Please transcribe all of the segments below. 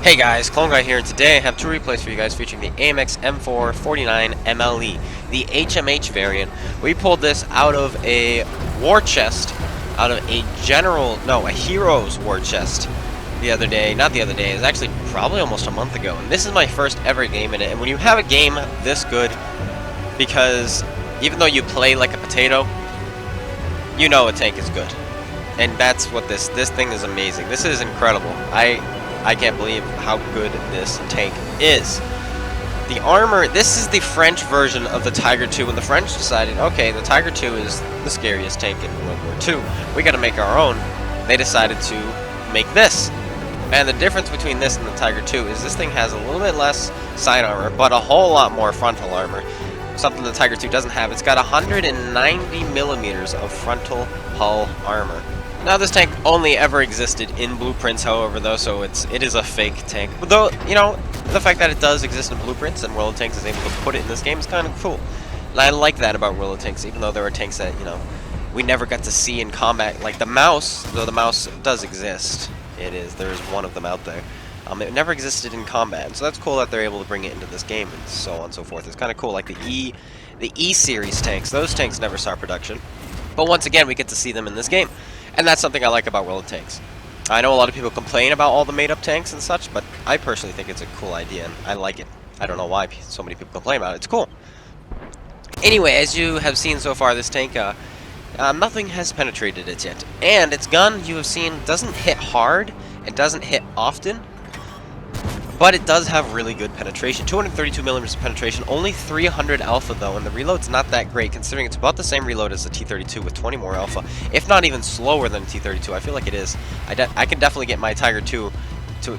Hey guys, Clone Guy here, and today I have two replays for you guys featuring the AMX M4 49 MLE, the HMH variant. We pulled this out of a war chest, out of a hero's war chest the other day. Not the other day, it was actually probably almost a month ago. And this is my first ever game in it, and when you have a game this good, because even though you play like a potato, you know a tank is good. And that's what this thing is amazing. This is incredible. I can't believe how good this tank is. The armor, this is the French version of the Tiger II, when the French decided, okay, the Tiger II is the scariest tank in World War II. We gotta make our own. They decided to make this. And the difference between this and the Tiger II is this thing has a little bit less side armor, but a whole lot more frontal armor. Something the Tiger II doesn't have. It's got 190 millimeters of frontal hull armor. Now, this tank only ever existed in blueprints, however, though, so it is a fake tank. But though, you know, the fact that it does exist in blueprints and World of Tanks is able to put it in this game is kind of cool. And I like that about World of Tanks, even though there are tanks that, you know, we never got to see in combat. Like the mouse, though the mouse does exist. There is one of them out there. It never existed in combat, and so that's cool that they're able to bring it into this game and so on and so forth. It's kind of cool, like the E series tanks. Those tanks never saw production, but once again, we get to see them in this game. And that's something I like about World of Tanks. I know a lot of people complain about all the made-up tanks and such, but I personally think it's a cool idea, and I like it. I don't know why so many people complain about it. It's cool. Anyway, as you have seen so far, this tank, nothing has penetrated it yet. And its gun, you have seen, doesn't hit hard. It doesn't hit often. But it does have really good penetration. 232 millimeters of penetration, only 300 alpha though, and the reload's not that great considering it's about the same reload as the T-32 with 20 more alpha, if not even slower than the T-32. I feel like it is. I can definitely get my Tiger II to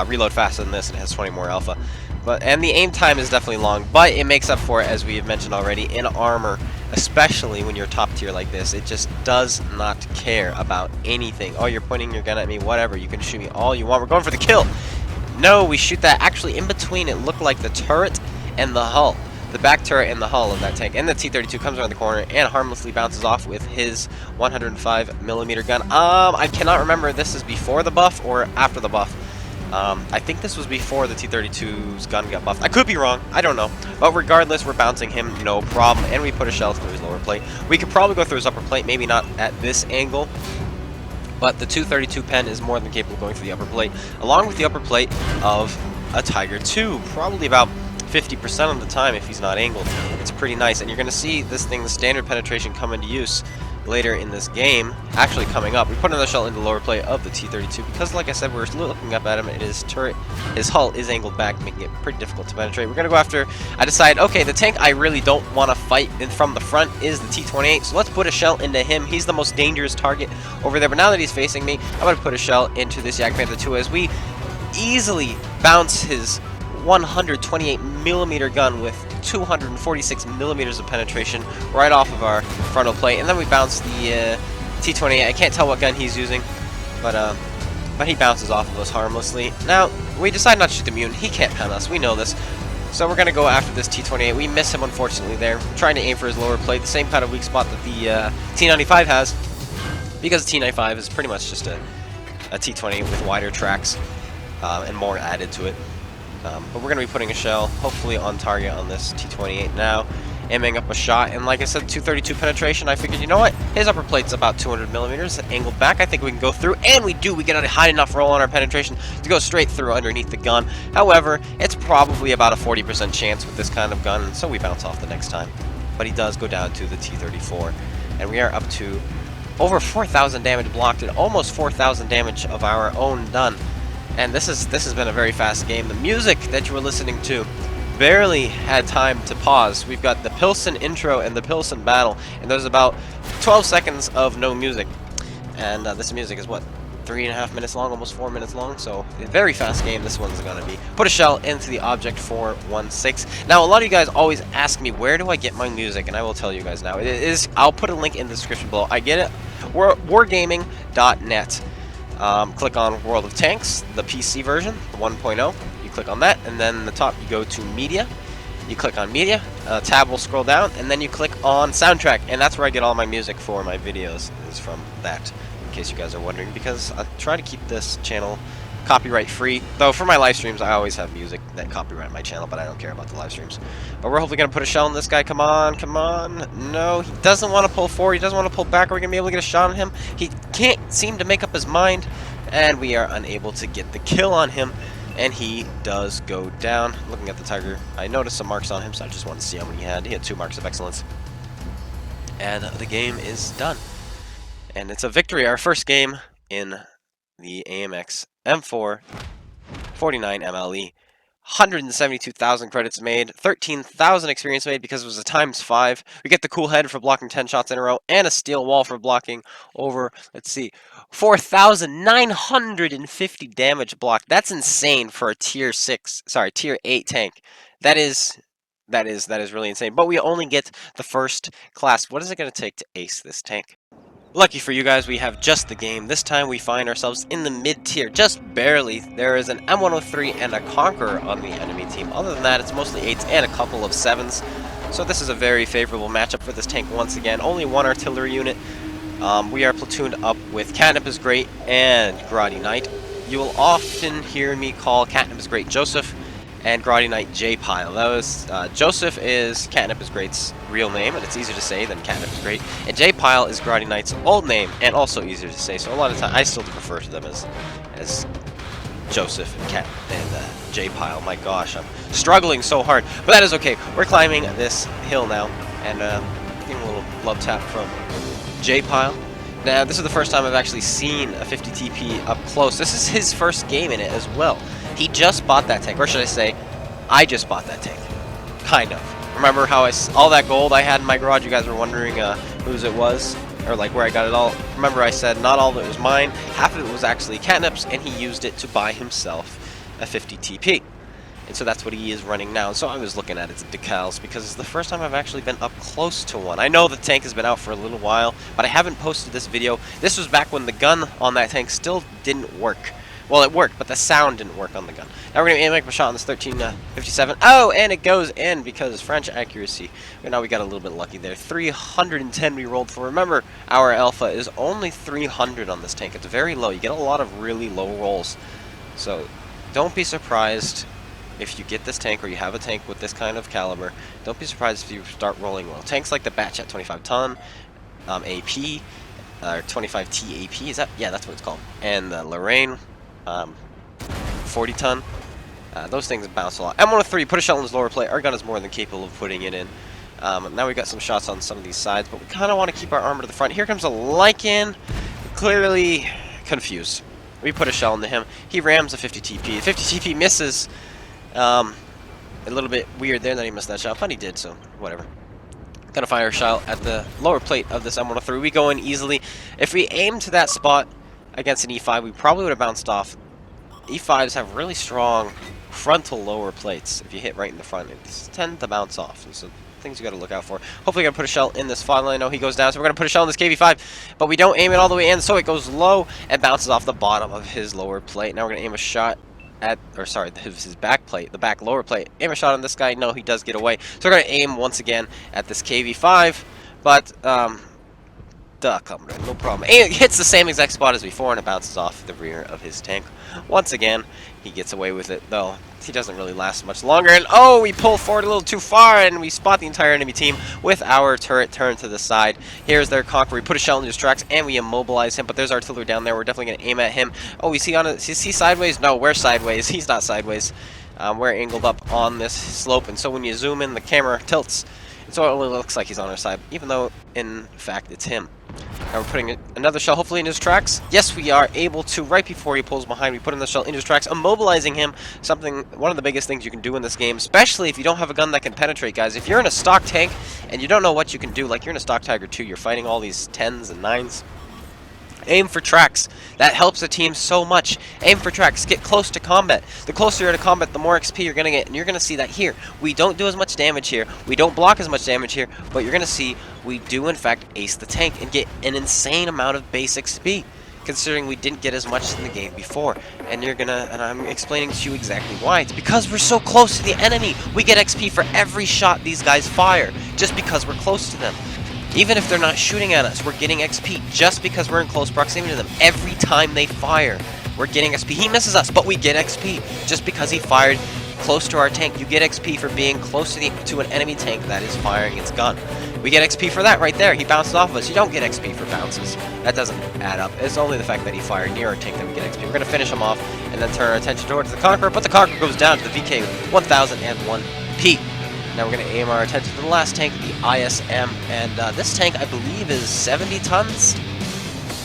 reload faster than this, and it has 20 more alpha. And the aim time is definitely long, but it makes up for it, as we have mentioned already, in armor, especially when you're top tier like this. It just does not care about anything. Oh, you're pointing your gun at me, whatever, you can shoot me all you want. We're going for the kill! No, we shoot that actually in between. It looked like the turret and the hull. The back turret and the hull of that tank. And the T-32 comes around the corner and harmlessly bounces off with his 105mm gun. I cannot remember if this is before the buff or after the buff. I think this was before the T-32's gun got buffed. I could be wrong. I don't know. But regardless, we're bouncing him, no problem. And we put a shell through his lower plate. We could probably go through his upper plate. Maybe not at this angle. But the 232 pen is more than capable of going through the upper plate, along with the upper plate of a Tiger II, probably about 50% of the time if he's not angled. It's pretty nice, and you're going to see this thing, the standard penetration, come into use later in this game, actually coming up. We put another shell in the lower plate of the T-32 because, like I said, we're looking up at him, and his turret, his hull is angled back, making it pretty difficult to penetrate. We're going to go after, I decide, okay, the tank I really don't want to fight from the front is the T-28, so let's put a shell into him. He's the most dangerous target over there, but now that he's facing me, I'm going to put a shell into this Yak Panther 2 as we easily bounce his 128mm gun with 246mm of penetration right off of our frontal plate, and then we bounce the T-28. I can't tell what gun he's using, but he bounces off of us harmlessly. Now, we decide not to shoot the mutant. He can't pen us. We know this. So we're going to go after this T-28. We miss him, unfortunately, there. Trying to aim for his lower plate, the same kind of weak spot that the T-95 has, because the T-95 is pretty much just a T-28 with wider tracks and more added to it. But we're going to be putting a shell, hopefully on target on this T-28 now, aiming up a shot, and like I said, 232 penetration. I figured, you know what, his upper plate's about 200mm, angled back. I think we can go through, and we do. We get a high enough roll on our penetration to go straight through underneath the gun. However, it's probably about a 40% chance with this kind of gun, so we bounce off the next time. But he does go down to the T-34, and we are up to over 4,000 damage blocked and almost 4,000 damage of our own done. And this has been a very fast game. The music that you were listening to barely had time to pause. We've got the Pilsen intro and the Pilsen battle, and there's about 12 seconds of no music. And this music is, what, 3.5 minutes long, almost 4 minutes long, so a very fast game this one's going to be. Put a shell into the object 416. Now, a lot of you guys always ask me, where do I get my music? And I will tell you guys now. I'll put a link in the description below. I get it, wargaming.net. Click on World of Tanks, the PC version, the 1.0. You click on that, and then in the top you go to Media. You click on Media, a tab will scroll down, and then you click on Soundtrack, and that's where I get all my music for my videos, is from that, in case you guys are wondering, because I try to keep this channel copyright free. Though for my live streams, I always have music that copyright my channel, but I don't care about the live streams. But we're hopefully going to put a shell on this guy. Come on, come on. No, he doesn't want to pull forward. He doesn't want to pull back. Are we going to be able to get a shot on him? He can't seem to make up his mind, and we are unable to get the kill on him. And he does go down. Looking at the Tiger, I noticed some marks on him, so I just wanted to see how many he had. He had 2 marks of excellence. And the game is done. And it's a victory, our first game in the AMX M4 49 MLE. 172,000 credits made, 13,000 experience made because it was a ×5. We get the cool head for blocking 10 shots in a row, and a steel wall for blocking over, let's see, 4,950 damage blocked. That's insane for a tier 8 tank. That is really insane. But we only get the first class. What is it going to take to ace this tank? Lucky for you guys, we have just the game. This time we find ourselves in the mid-tier, just barely. There is an M103 and a Conqueror on the enemy team. Other than that, it's mostly 8s and a couple of 7s. So this is a very favorable matchup for this tank once again. Only 1 artillery unit. We are platooned up with Catnip is Great and Grotty Knight. You will often hear me call Catnip is Great Joseph and Grotty Knight J-Pile. That was, Joseph is Catnip is Great's real name, and it's easier to say than Catnip is Great. And J-Pile is Grotty Knight's old name, and also easier to say. So a lot of times, I still refer to them as Joseph and J-Pile. My gosh, I'm struggling so hard. But that is okay. We're climbing this hill now, and getting a little love tap from J-Pile. Now, this is the first time I've actually seen a 50 TP up close. This is his first game in it as well. He just bought that tank, or should I say, I just bought that tank. Kind of. Remember how all that gold I had in my garage, you guys were wondering whose it was? Or like where I got it all? Remember I said not all of it was mine, half of it was actually Catnip's, and he used it to buy himself a 50 TP. And so that's what he is running now. And so I was looking at its decals because it's the first time I've actually been up close to one. I know the tank has been out for a little while, but I haven't posted this video. This was back when the gun on that tank still didn't work. Well, it worked, but the sound didn't work on the gun. Now we're going to make a shot on this 1357. Oh, and it goes in because French accuracy. And now we got a little bit lucky there. 310 we rolled for. Remember, our alpha is only 300 on this tank. It's very low. You get a lot of really low rolls. So don't be surprised if you get this tank or you have a tank with this kind of caliber. Don't be surprised if you start rolling well. Tanks like the Batchat 25 ton, AP, or 25 TAP, is that? Yeah, that's what it's called. And the Lorraine 40 ton. Those things bounce a lot. M103, put a shell in his lower plate. Our gun is more than capable of putting it in. Now we got some shots on some of these sides, but we kind of want to keep our armor to the front. Here comes a Lycan, clearly confused. We put a shell into him. He rams a 50 TP. 50 TP misses. A little bit weird there that he missed that shot, but he did, so whatever. Gonna fire a shot at the lower plate of this M103. We go in easily. If we aim to that spot against an E5, we probably would have bounced off. E5s have really strong frontal lower plates. If you hit right in the front, it tend to bounce off. And so things you got to look out for. Hopefully, we're gonna put a shell in this funnel. I know he goes down, so we're gonna put a shell in this KV5, but we don't aim it all the way in, so it goes low and bounces off the bottom of his lower plate. Now we're gonna aim a shot at, or sorry, his back plate, the back lower plate. Aim a shot on this guy. No, he does get away. So we're gonna aim once again at this KV5, but no problem. And it hits the same exact spot as before, and it bounces off the rear of his tank. Once again, he gets away with it, though he doesn't really last much longer. And oh, we pull forward a little too far, and we spot the entire enemy team with our turret turned to the side. Here's their Conqueror. We put a shell in his tracks, and we immobilize him, but there's artillery down there. We're definitely going to aim at him. Oh, is he sideways? No, we're sideways. He's not sideways. We're angled up on this slope, and so when you zoom in, the camera tilts. So it only looks like he's on our side, even though, in fact, it's him. Now we're putting another shell, hopefully, in his tracks. Yes, we are able to. Right before he pulls behind, we put in the shell in his tracks, immobilizing him. One of the biggest things you can do in this game, especially if you don't have a gun that can penetrate, guys. If you're in a stock tank and you don't know what you can do, like you're in a stock Tiger 2, you're fighting all these 10s and 9s. Aim for tracks. That helps the team so much. Aim for tracks. Get close to combat. The closer you're to combat, the more XP you're going to get. And you're going to see that here. We don't do as much damage here. We don't block as much damage here. But you're going to see we do, in fact, ace the tank and get an insane amount of base XP, considering we didn't get as much in the game before. And I'm explaining to you exactly why. It's because we're so close to the enemy. We get XP for every shot these guys fire, just because we're close to them. Even if they're not shooting at us, we're getting XP just because we're in close proximity to them every time they fire. We're getting XP. He misses us, but we get XP just because he fired close to our tank. You get XP for being close to an enemy tank that is firing its gun. We get XP for that right there. He bounced off of us. You don't get XP for bounces. That doesn't add up. It's only the fact that he fired near our tank that we get XP. We're going to finish him off and then turn our attention towards the Conqueror, but the Conqueror goes down to the VK 1001P. Now we're going to aim our attention to the last tank, the ISM, and this tank, I believe, is 70 tons.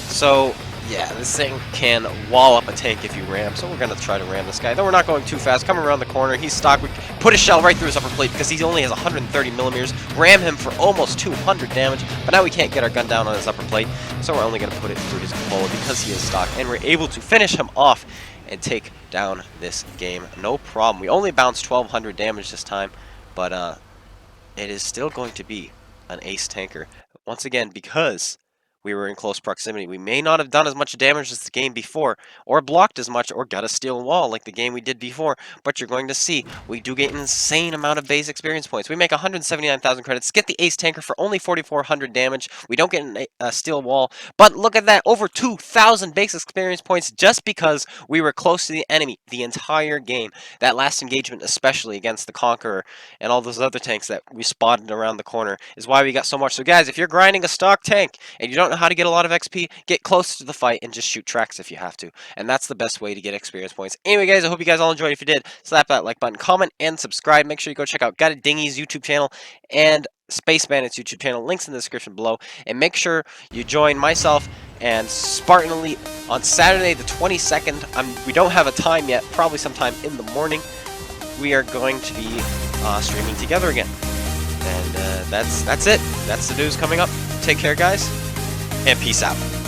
So, yeah, this thing can wall up a tank if you ram, so we're going to try to ram this guy. Though we're not going too fast. Coming around the corner, he's stock. We put a shell right through his upper plate because he only has 130 millimeters. Ram him for almost 200 damage, but now we can't get our gun down on his upper plate, so we're only going to put it through his cupola because he is stock, and we're able to finish him off and take down this game. No problem. We only bounced 1,200 damage this time, but it is still going to be an ace tanker. Once again, because we were in close proximity. We may not have done as much damage as the game before, or blocked as much, or got a steel wall like the game we did before, but you're going to see we do get an insane amount of base experience points. We make 179,000 credits, get the ace tanker for only 4,400 damage. We don't get a steel wall, but look at that, over 2,000 base experience points just because we were close to the enemy the entire game. That last engagement, especially against the Conqueror and all those other tanks that we spotted around the corner, is why we got so much. So guys, if you're grinding a stock tank and you don't know how to get a lot of XP, get close to the fight and just shoot tracks if you have to. And that's the best way to get experience points. Anyway, guys, I hope you guys all enjoyed. If you did, slap that like button, comment, and subscribe. Make sure you go check out GotADingy's YouTube channel and Space Bandit's YouTube channel. Links in the description below. And make sure you join myself and Spartan Elite on Saturday the 22nd. We don't have a time yet, probably sometime in the morning. We are going to be streaming together again. And that's it. That's the news coming up. Take care, guys, and peace out.